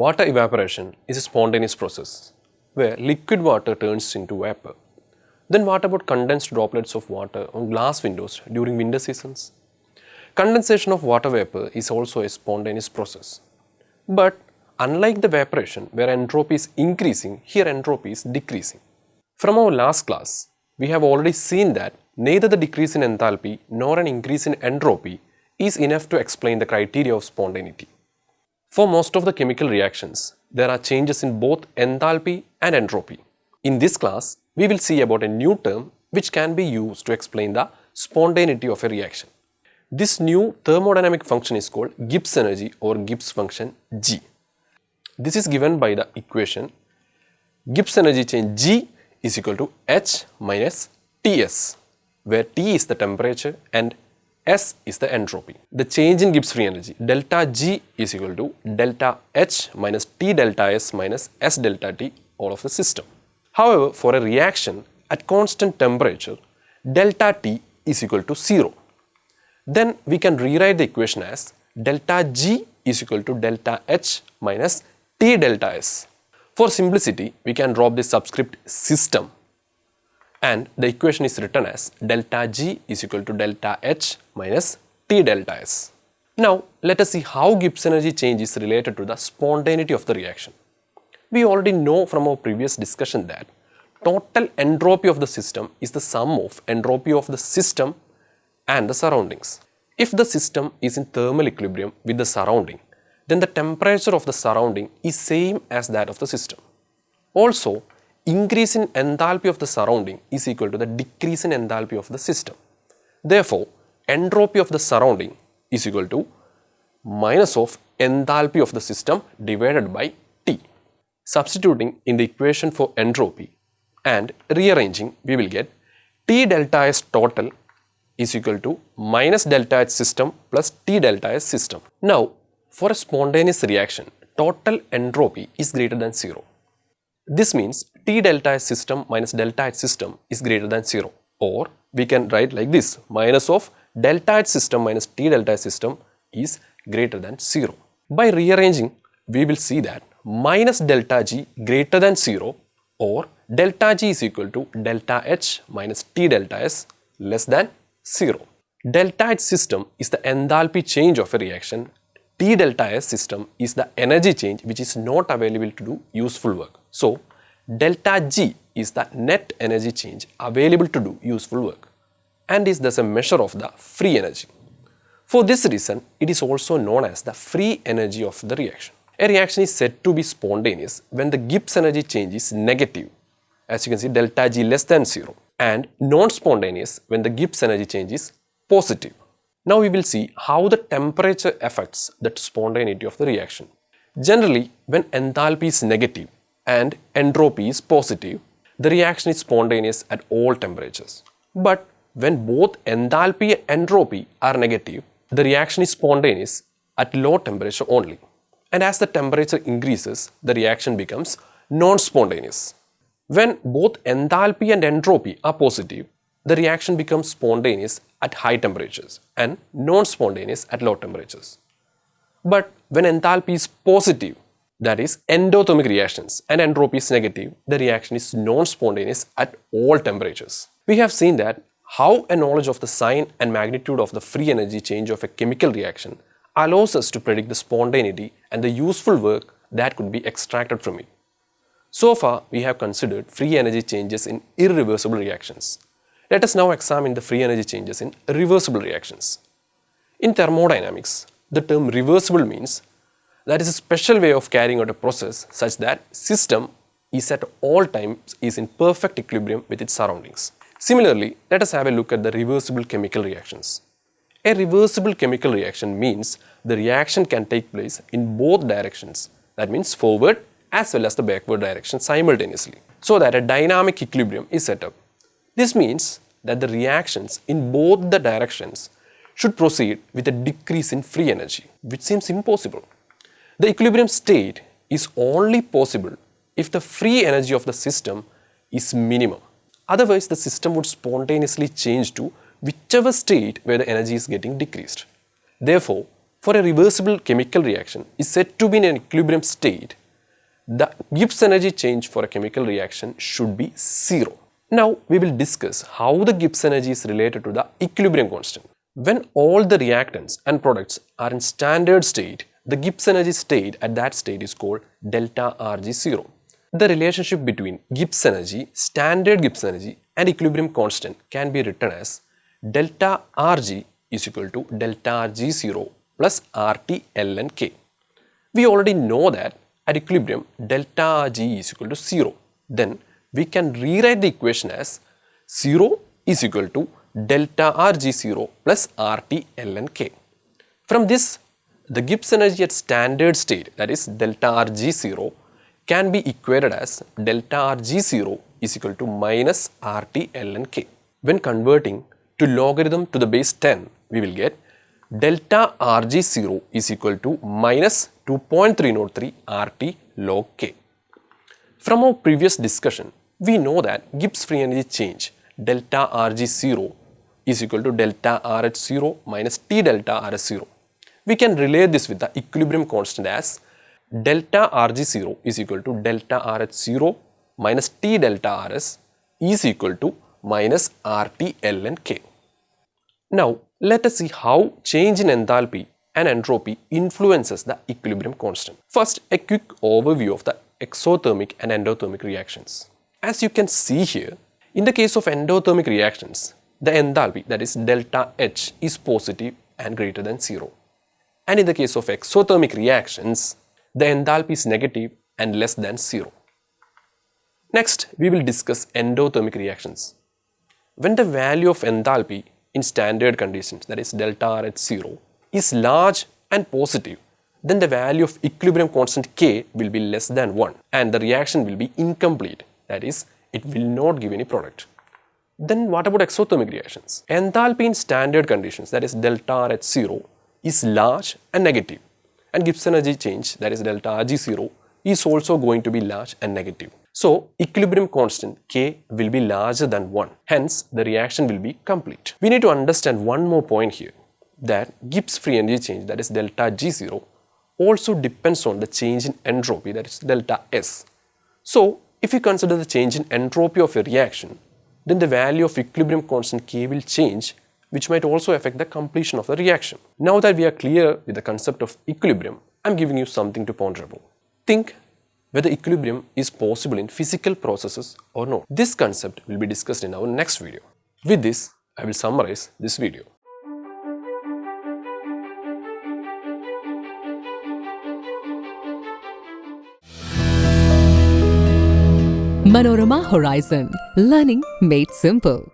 Water evaporation is a spontaneous process where liquid water turns into vapor. Then what about condensed droplets of water on glass windows during winter seasons? Condensation of water vapor is also a spontaneous process. But unlike the evaporation where entropy is increasing, here entropy is decreasing. From our last class, we have already seen that neither the decrease in enthalpy nor an increase in entropy is enough to explain the criteria of spontaneity. For most of the chemical reactions, there are changes in both enthalpy and entropy. In this class, we will see about a new term which can be used to explain the spontaneity of a reaction. This new thermodynamic function is called Gibbs energy or Gibbs function G. This is given by the equation Gibbs energy change G is equal to H minus Ts, where T is the temperature and S is the entropy. The change in Gibbs free energy delta G is equal to delta H minus T delta S minus S delta T all of the system. However, for a reaction at constant temperature, delta T is equal to 0. Then we can rewrite the equation as delta G is equal to delta H minus T delta S. For simplicity, we can drop the subscript system and the equation is written as delta G is equal to delta H minus T delta S. Now, let us see how Gibbs energy change is related to the spontaneity of the reaction. We already know from our previous discussion that total entropy of the system is the sum of entropy of the system and the surroundings. If the system is in thermal equilibrium with the surrounding, then the temperature of the surrounding is same as that of the system. Also, increase in enthalpy of the surrounding is equal to the decrease in enthalpy of the system. Therefore, entropy of the surrounding is equal to minus of enthalpy of the system divided by T. Substituting in the equation for entropy and rearranging, we will get T delta S total is equal to minus delta H system plus T delta S system. Now, for a spontaneous reaction, total entropy is greater than 0. This means T delta S system minus delta H system is greater than 0. Or we can write like this, minus of delta H system minus T delta S system is greater than 0. By rearranging, we will see that minus delta G greater than 0 or delta G is equal to delta H minus T delta S less than 0. Delta H system is the enthalpy change of a reaction. T delta S system is the energy change which is not available to do useful work. So, delta G is the net energy change available to do useful work and is thus a measure of the free energy. For this reason, it is also known as the free energy of the reaction. A reaction is said to be spontaneous when the Gibbs energy change is negative, as you can see delta G less than 0, and non-spontaneous when the Gibbs energy change is positive. Now we will see how the temperature affects the spontaneity of the reaction. Generally, when enthalpy is negative and entropy is positive, the reaction is spontaneous at all temperatures. But when both enthalpy and entropy are negative, the reaction is spontaneous at low temperature only. And as the temperature increases, the reaction becomes non-spontaneous. When both enthalpy and entropy are positive, the reaction becomes spontaneous at high temperatures and non-spontaneous at low temperatures. But when enthalpy is positive, that is endothermic reactions, and entropy is negative, the reaction is non-spontaneous at all temperatures. We have seen that how a knowledge of the sign and magnitude of the free energy change of a chemical reaction allows us to predict the spontaneity and the useful work that could be extracted from it. So far, we have considered free energy changes in irreversible reactions. Let us now examine the free energy changes in reversible reactions. In thermodynamics, the term reversible means that is a special way of carrying out a process such that system is at all times is in perfect equilibrium with its surroundings. Similarly, let us have a look at the reversible chemical reactions. A reversible chemical reaction means the reaction can take place in both directions, that means forward as well as the backward direction simultaneously, so that a dynamic equilibrium is set up. This means that the reactions in both the directions should proceed with a decrease in free energy, which seems impossible. The equilibrium state is only possible if the free energy of the system is minimum. Otherwise, the system would spontaneously change to whichever state where the energy is getting decreased. Therefore, for a reversible chemical reaction is said to be in an equilibrium state, the Gibbs energy change for a chemical reaction should be 0. Now we will discuss how the Gibbs energy is related to the equilibrium constant. When all the reactants and products are in standard state, the Gibbs energy state at that state is called delta Rg0. The relationship between Gibbs energy, standard Gibbs energy and equilibrium constant can be written as delta Rg is equal to delta Rg0 plus RT ln K. We already know that at equilibrium delta G is equal to 0. Then we can rewrite the equation as 0 is equal to delta Rg0 plus RT ln K. From this, the Gibbs energy at standard state, that is delta Rg0, can be equated as delta Rg0 is equal to minus RT ln K. When converting to logarithm to the base 10, we will get delta Rg0 is equal to minus 2.303 RT log K. From our previous discussion, we know that Gibbs free energy change delta Rg0 is equal to delta RH0 minus T delta Rs0. We can relate this with the equilibrium constant as delta Rg0 is equal to delta RH0 minus T delta Rs is equal to minus RT ln K. Now let us see how change in enthalpy and entropy influences the equilibrium constant. First, a quick overview of the exothermic and endothermic reactions. As you can see here, in the case of endothermic reactions, the enthalpy, that is delta H, is positive and greater than 0. And in the case of exothermic reactions, the enthalpy is negative and less than 0. Next, we will discuss endothermic reactions. When the value of enthalpy in standard conditions, that is delta RH0, is large and positive, then the value of equilibrium constant K will be less than 1 and the reaction will be incomplete, that is, it will not give any product. Then what about exothermic reactions? Enthalpy in standard conditions, that is delta RH0, is large and negative, and Gibbs energy change, that is delta Rg0, is also going to be large and negative. So equilibrium constant K will be larger than 1, hence the reaction will be complete. We need to understand one more point here, that Gibbs free energy change, that is delta G0, also depends on the change in entropy, that is delta S. So if you consider the change in entropy of a reaction, then the value of equilibrium constant K will change, which might also affect the completion of the reaction. Now that we are clear with the concept of equilibrium, I am giving you something to ponder about. Think whether equilibrium is possible in physical processes or not. This concept will be discussed in our next video. With this, I will summarize this video. Manorama Horizon. Learning made simple.